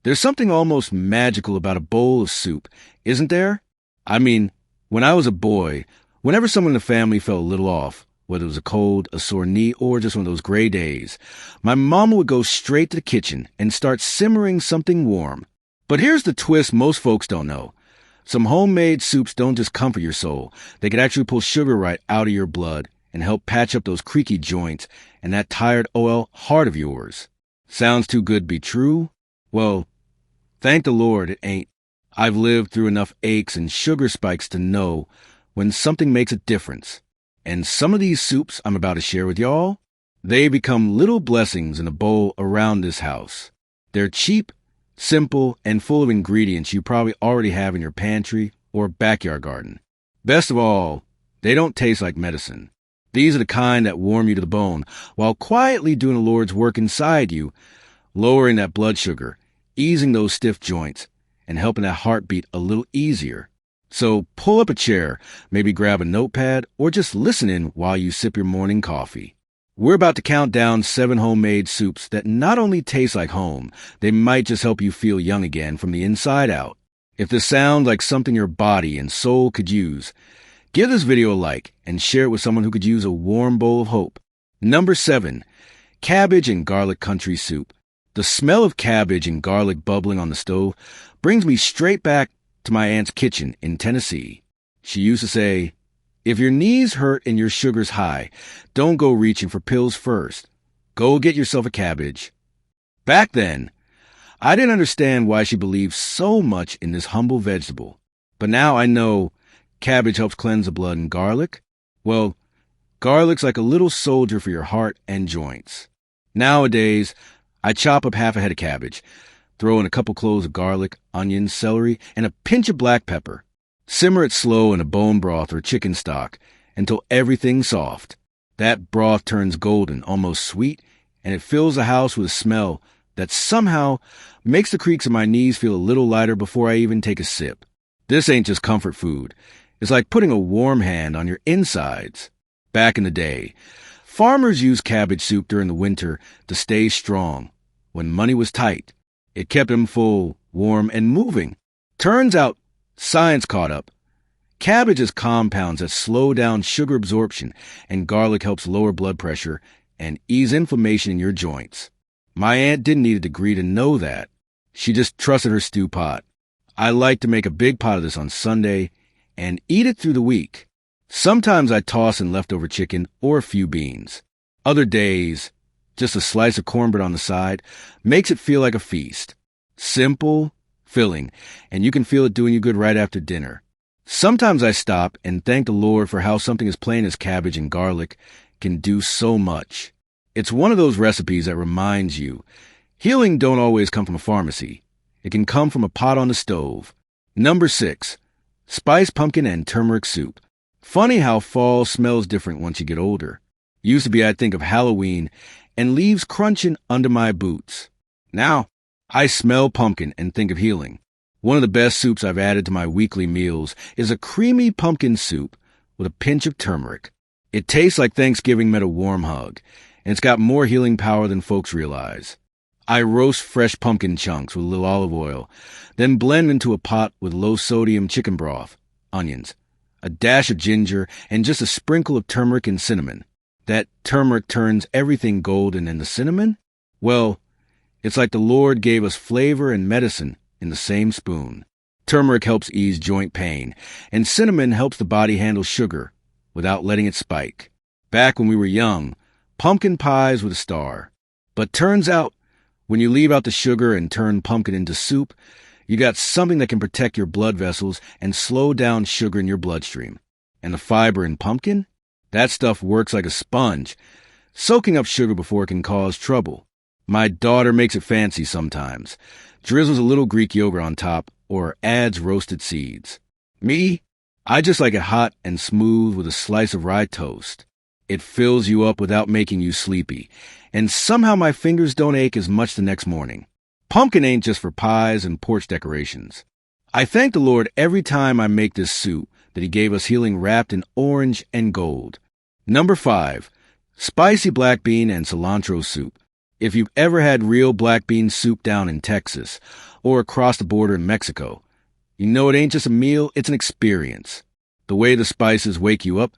There's something almost magical about a bowl of soup, isn't there? I mean, when I was a boy, whenever someone in the family felt a little off, whether it was a cold, a sore knee, or just one of those gray days, my mama would go straight to the kitchen and start simmering something warm. But here's the twist most folks don't know. Some homemade soups don't just comfort your soul. They can actually pull sugar right out of your blood and help patch up those creaky joints and that tired heart of yours. Sounds too good to be true? Well, thank the Lord it ain't. I've lived through enough aches and sugar spikes to know when something makes a difference. And some of these soups I'm about to share with y'all, they become little blessings in a bowl around this house. They're cheap, simple, and full of ingredients you probably already have in your pantry or backyard garden. Best of all, they don't taste like medicine. These are the kind that warm you to the bone while quietly doing the Lord's work inside you, lowering that blood sugar, easing those stiff joints, and helping that heartbeat a little easier. So pull up a chair, maybe grab a notepad, or just listen in while you sip your morning coffee. We're about to count down 7 homemade soups that not only taste like home, they might just help you feel young again from the inside out. If this sounds like something your body and soul could use, give this video a like and share it with someone who could use a warm bowl of hope. Number 7, cabbage and garlic country soup. The smell of cabbage and garlic bubbling on the stove brings me straight back to my aunt's kitchen in Tennessee. She used to say, "If your knees hurt and your sugar's high, don't go reaching for pills first. Go get yourself a cabbage." Back then, I didn't understand why she believed so much in this humble vegetable. But now I know cabbage helps cleanse the blood and garlic. Well, garlic's like a little soldier for your heart and joints. Nowadays, I chop up half a head of cabbage, throw in a couple cloves of garlic, onions, celery, and a pinch of black pepper. Simmer it slow in a bone broth or chicken stock until everything's soft. That broth turns golden, almost sweet, and it fills the house with a smell that somehow makes the creaks of my knees feel a little lighter before I even take a sip. This ain't just comfort food. It's like putting a warm hand on your insides. Back in the day, farmers used cabbage soup during the winter to stay strong. When money was tight, it kept them full, warm, and moving. Turns out, science caught up. Cabbage has compounds that slow down sugar absorption, and garlic helps lower blood pressure and ease inflammation in your joints. My aunt didn't need a degree to know that. She just trusted her stew pot. I like to make a big pot of this on Sunday and eat it through the week. Sometimes I toss in leftover chicken or a few beans. Other days, just a slice of cornbread on the side makes it feel like a feast. Simple, filling, and you can feel it doing you good right after dinner. Sometimes I stop and thank the Lord for how something as plain as cabbage and garlic can do so much. It's one of those recipes that reminds you, healing don't always come from a pharmacy. It can come from a pot on the stove. Number 6, spiced pumpkin and turmeric soup. Funny how fall smells different once you get older. Used to be I'd think of Halloween and leaves crunching under my boots. Now, I smell pumpkin and think of healing. One of the best soups I've added to my weekly meals is a creamy pumpkin soup with a pinch of turmeric. It tastes like Thanksgiving met a warm hug, and it's got more healing power than folks realize. I roast fresh pumpkin chunks with a little olive oil, then blend into a pot with low-sodium chicken broth, onions, a dash of ginger, and just a sprinkle of turmeric and cinnamon. That turmeric turns everything golden, and the cinnamon? Well, it's like the Lord gave us flavor and medicine in the same spoon. Turmeric helps ease joint pain, and cinnamon helps the body handle sugar without letting it spike. Back when we were young, pumpkin pies were the star. But turns out, when you leave out the sugar and turn pumpkin into soup, you got something that can protect your blood vessels and slow down sugar in your bloodstream. And the fiber in pumpkin? That stuff works like a sponge, soaking up sugar before it can cause trouble. My daughter makes it fancy sometimes, drizzles a little Greek yogurt on top, or adds roasted seeds. Me? I just like it hot and smooth with a slice of rye toast. It fills you up without making you sleepy, and somehow my fingers don't ache as much the next morning. Pumpkin ain't just for pies and porch decorations. I thank the Lord every time I make this soup that He gave us healing wrapped in orange and gold. Number 5, spicy black bean and cilantro soup. If you've ever had real black bean soup down in Texas or across the border in Mexico, you know it ain't just a meal, it's an experience. The way the spices wake you up,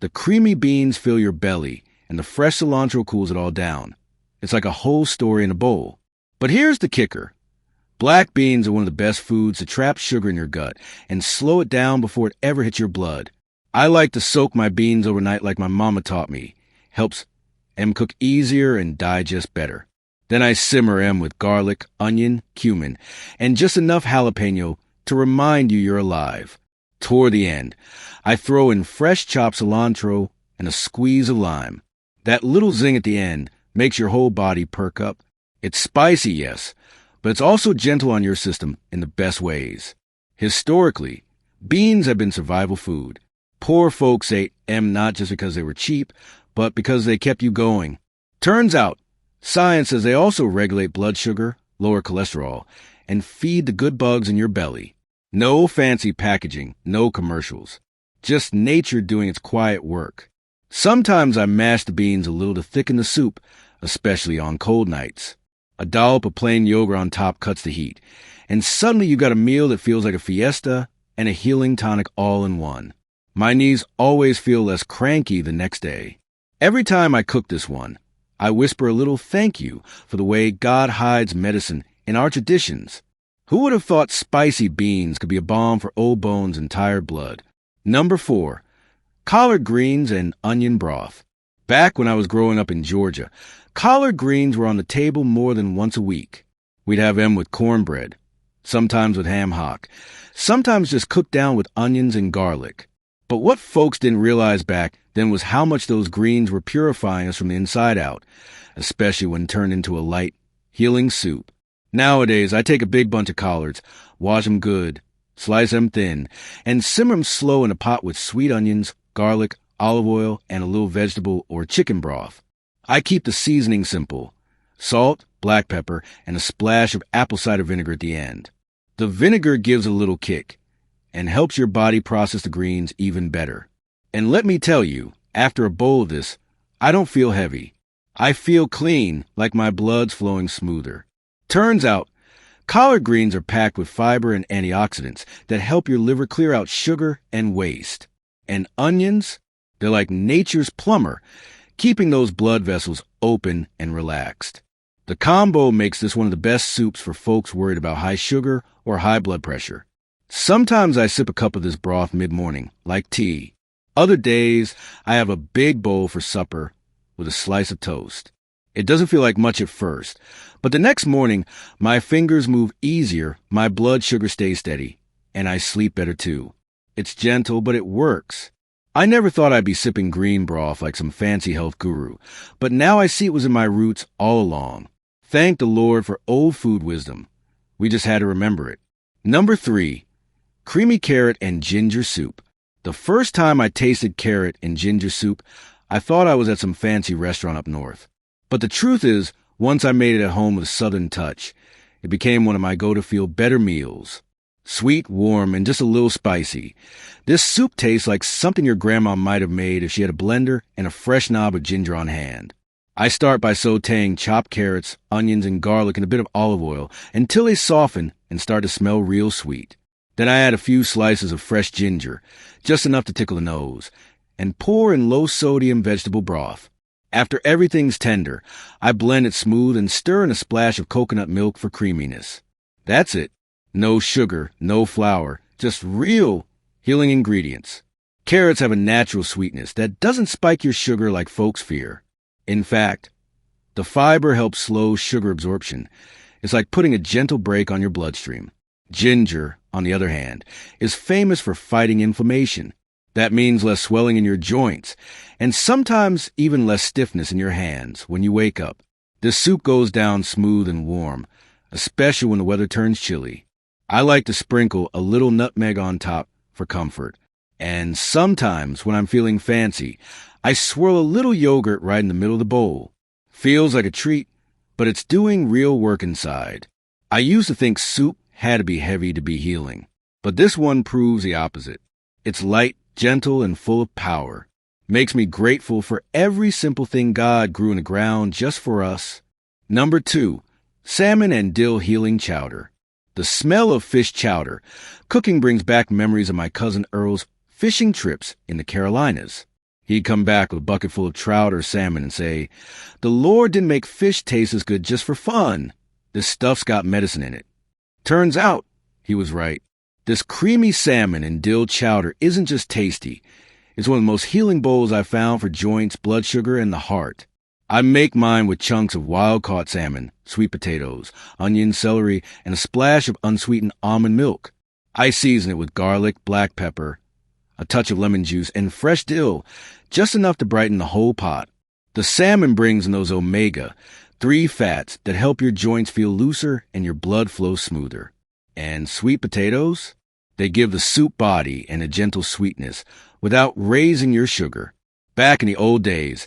the creamy beans fill your belly, and the fresh cilantro cools it all down. It's like a whole story in a bowl. But here's the kicker. Black beans are one of the best foods to trap sugar in your gut and slow it down before it ever hits your blood. I like to soak my beans overnight like my mama taught me. Helps them cook easier and digest better. Then I simmer them with garlic, onion, cumin, and just enough jalapeno to remind you you're alive. Toward the end, I throw in fresh chopped cilantro and a squeeze of lime. That little zing at the end makes your whole body perk up. It's spicy, yes, but it's also gentle on your system in the best ways. Historically, beans have been survival food. Poor folks ate them not just because they were cheap, but because they kept you going. Turns out, science says they also regulate blood sugar, lower cholesterol, and feed the good bugs in your belly. No fancy packaging, no commercials. Just nature doing its quiet work. Sometimes I mash the beans a little to thicken the soup, especially on cold nights. A dollop of plain yogurt on top cuts the heat, and suddenly you got a meal that feels like a fiesta and a healing tonic all in one. My knees always feel less cranky the next day. Every time I cook this one, I whisper a little thank you for the way God hides medicine in our traditions. Who would have thought spicy beans could be a balm for old bones and tired blood? Number 4, collard greens and onion broth. Back when I was growing up in Georgia, collard greens were on the table more than once a week. We'd have them with cornbread, sometimes with ham hock, sometimes just cooked down with onions and garlic. But what folks didn't realize back then was how much those greens were purifying us from the inside out, especially when turned into a light, healing soup. Nowadays, I take a big bunch of collards, wash them good, slice them thin, and simmer them slow in a pot with sweet onions, garlic, olive oil, and a little vegetable or chicken broth. I keep the seasoning simple: salt, black pepper, and a splash of apple cider vinegar at the end. The vinegar gives a little kick and helps your body process the greens even better. And let me tell you, after a bowl of this, I don't feel heavy. I feel clean, like my blood's flowing smoother. Turns out, collard greens are packed with fiber and antioxidants that help your liver clear out sugar and waste. And onions, they're like nature's plumber, keeping those blood vessels open and relaxed. The combo makes this one of the best soups for folks worried about high sugar or high blood pressure. Sometimes I sip a cup of this broth mid-morning, like tea. Other days, I have a big bowl for supper with a slice of toast. It doesn't feel like much at first, but the next morning, my fingers move easier, my blood sugar stays steady, and I sleep better too. It's gentle, but it works. I never thought I'd be sipping green broth like some fancy health guru, but now I see it was in my roots all along. Thank the Lord for old food wisdom. We just had to remember it. Number 3, creamy carrot and ginger soup. The first time I tasted carrot and ginger soup, I thought I was at some fancy restaurant up north. But the truth is, once I made it at home with a southern touch, it became one of my go-to-feel-better meals. Sweet, warm, and just a little spicy. This soup tastes like something your grandma might have made if she had a blender and a fresh knob of ginger on hand. I start by sautéing chopped carrots, onions, and garlic in a bit of olive oil until they soften and start to smell real sweet. Then I add a few slices of fresh ginger, just enough to tickle the nose, and pour in low-sodium vegetable broth. After everything's tender, I blend it smooth and stir in a splash of coconut milk for creaminess. That's it. No sugar, no flour, just real healing ingredients. Carrots have a natural sweetness that doesn't spike your sugar like folks fear. In fact, the fiber helps slow sugar absorption. It's like putting a gentle brake on your bloodstream. Ginger, on the other hand, is famous for fighting inflammation. That means less swelling in your joints, and sometimes even less stiffness in your hands when you wake up. This soup goes down smooth and warm, especially when the weather turns chilly. I like to sprinkle a little nutmeg on top for comfort. And sometimes, when I'm feeling fancy, I swirl a little yogurt right in the middle of the bowl. Feels like a treat, but it's doing real work inside. I used to think soup had to be heavy to be healing, but this one proves the opposite. It's light, gentle, and full of power. Makes me grateful for every simple thing God grew in the ground just for us. Number 2, salmon and dill healing chowder. The smell of fish chowder. Cooking brings back memories of my cousin Earl's fishing trips in the Carolinas. He'd come back with a bucket full of trout or salmon and say, "The Lord didn't make fish taste as good just for fun. This stuff's got medicine in it." Turns out, he was right. This creamy salmon and dill chowder isn't just tasty. It's one of the most healing bowls I've found for joints, blood sugar, and the heart. I make mine with chunks of wild-caught salmon, sweet potatoes, onion, celery, and a splash of unsweetened almond milk. I season it with garlic, black pepper, a touch of lemon juice, and fresh dill, just enough to brighten the whole pot. The salmon brings in those omega-3 fats that help your joints feel looser and your blood flow smoother. And sweet potatoes? They give the soup body and a gentle sweetness without raising your sugar. Back in the old days,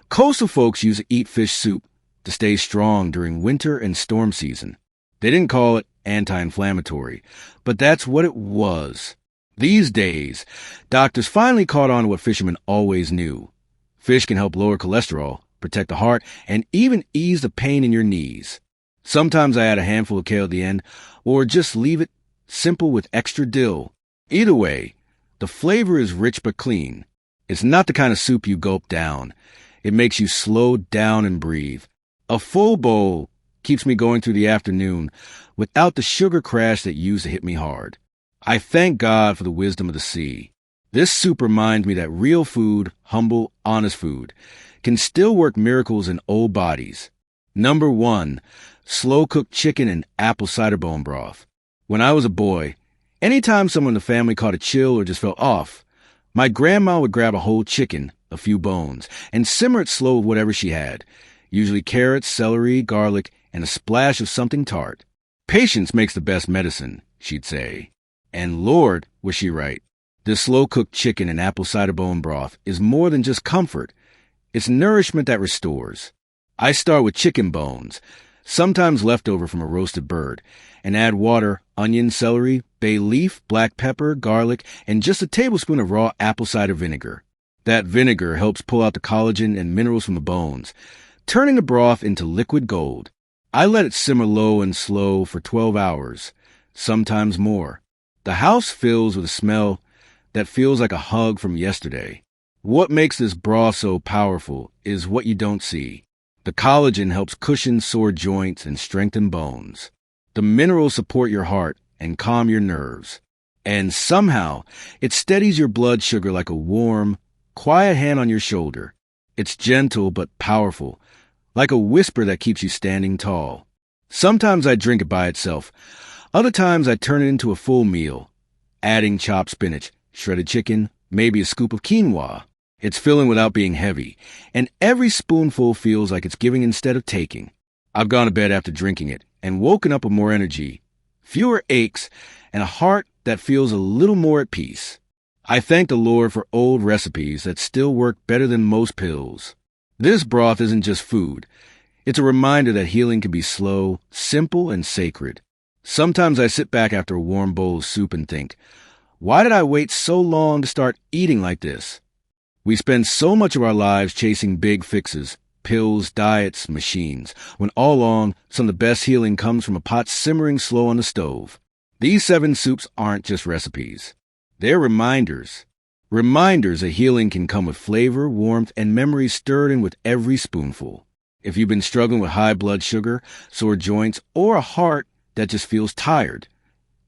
coastal folks used to eat fish soup to stay strong during winter and storm season. They didn't call it anti-inflammatory, but that's what it was. These days, doctors finally caught on to what fishermen always knew. Fish can help lower cholesterol, protect the heart, and even ease the pain in your knees. Sometimes I add a handful of kale at the end, or just leave it simple with extra dill. Either way, the flavor is rich but clean. It's not the kind of soup you gulp down. It makes you slow down and breathe. A full bowl keeps me going through the afternoon without the sugar crash that used to hit me hard. I thank God for the wisdom of the sea. This soup reminds me that real food, humble, honest food, can still work miracles in old bodies. Number 1, slow-cooked chicken and apple cider bone broth. When I was a boy, anytime someone in the family caught a chill or just felt off, my grandma would grab a whole chicken, a few bones, and simmer it slow with whatever she had, usually carrots, celery, garlic, and a splash of something tart. "Patience makes the best medicine," she'd say. And Lord, was she right. This slow-cooked chicken and apple cider bone broth is more than just comfort. It's nourishment that restores. I start with chicken bones, sometimes leftover from a roasted bird, and add water, onion, celery, bay leaf, black pepper, garlic, and just a tablespoon of raw apple cider vinegar. That vinegar helps pull out the collagen and minerals from the bones, turning the broth into liquid gold. I let it simmer low and slow for 12 hours, sometimes more. The house fills with a smell that feels like a hug from yesterday. What makes this broth so powerful is what you don't see. The collagen helps cushion sore joints and strengthen bones. The minerals support your heart and calm your nerves. And somehow, it steadies your blood sugar like a warm, quiet hand on your shoulder. It's gentle but powerful, like a whisper that keeps you standing tall. Sometimes I drink it by itself. Other times I turn it into a full meal, adding chopped spinach, shredded chicken, maybe a scoop of quinoa. It's filling without being heavy, and every spoonful feels like it's giving instead of taking. I've gone to bed after drinking it and woken up with more energy, fewer aches, and a heart that feels a little more at peace. I thank the Lord for old recipes that still work better than most pills. This broth isn't just food. It's a reminder that healing can be slow, simple, and sacred. Sometimes I sit back after a warm bowl of soup and think, why did I wait so long to start eating like this? We spend so much of our lives chasing big fixes, pills, diets, machines, when all along some of the best healing comes from a pot simmering slow on the stove. These 7 soups aren't just recipes. They're reminders. Reminders that healing can come with flavor, warmth, and memories stirred in with every spoonful. If you've been struggling with high blood sugar, sore joints, or a heart that just feels tired,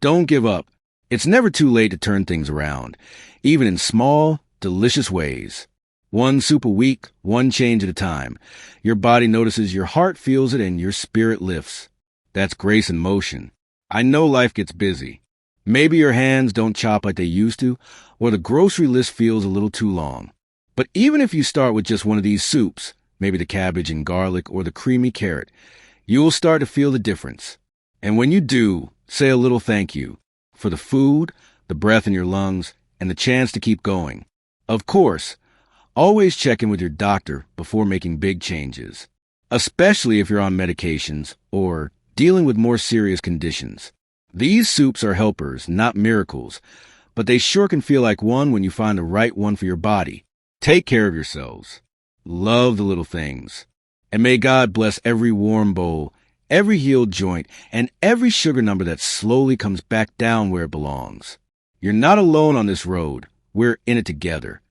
don't give up. It's never too late to turn things around, even in small, delicious ways. One soup a week, one change at a time. Your body notices, your heart feels it, and your spirit lifts. That's grace in motion. I know life gets busy. Maybe your hands don't chop like they used to, or the grocery list feels a little too long. But even if you start with just one of these soups, maybe the cabbage and garlic or the creamy carrot, you'll start to feel the difference. And when you do, say a little thank you for the food, the breath in your lungs, and the chance to keep going. Of course, always check in with your doctor before making big changes, especially if you're on medications or dealing with more serious conditions. These soups are helpers, not miracles, but they sure can feel like one when you find the right one for your body. Take care of yourselves. Love the little things. And may God bless every warm bowl, every healed joint, and every sugar number that slowly comes back down where it belongs. You're not alone on this road. We're in it together.